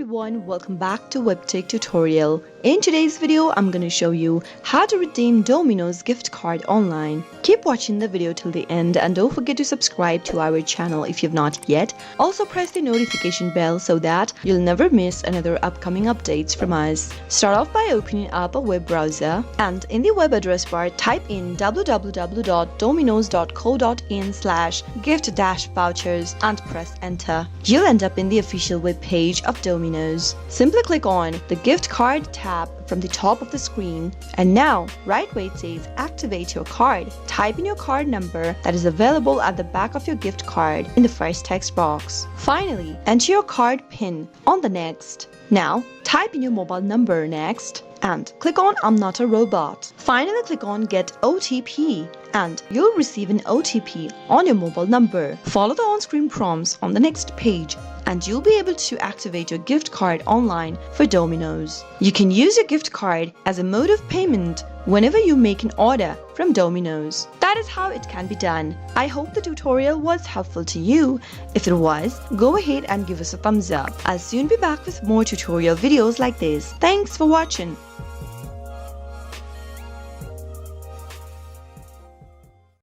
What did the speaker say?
everyone, welcome back to Webtech Tutorial. In today's video, I'm going to show you how to redeem Domino's gift card online. Keep watching the video till the end and don't forget to subscribe to our channel if you've not yet. Also press the notification bell so that you'll never miss another upcoming updates from us. Start off by opening up a web browser and in the web address bar type in www.dominos.co.in/gift-vouchers and press enter. You'll end up in the official web page of Domino's. Simply click on the gift card tab from the top of the screen, and now right where it says activate your card, type in your card number that is available at the back of your gift card in the first text box. Finally, enter your card PIN on the next. Now type in your mobile number next and click on I'm not a robot. Finally click on get OTP and you'll receive an OTP on your mobile number. Follow the on-screen prompts on the next page and you'll be able to activate your gift card online for Domino's. You can use your gift card as a mode of payment whenever you make an order from Domino's. That is how it can be done. I hope the tutorial was helpful to you. If it was, go ahead and give us a thumbs up. I'll soon be back with more tutorial videos like this. Thanks for watching.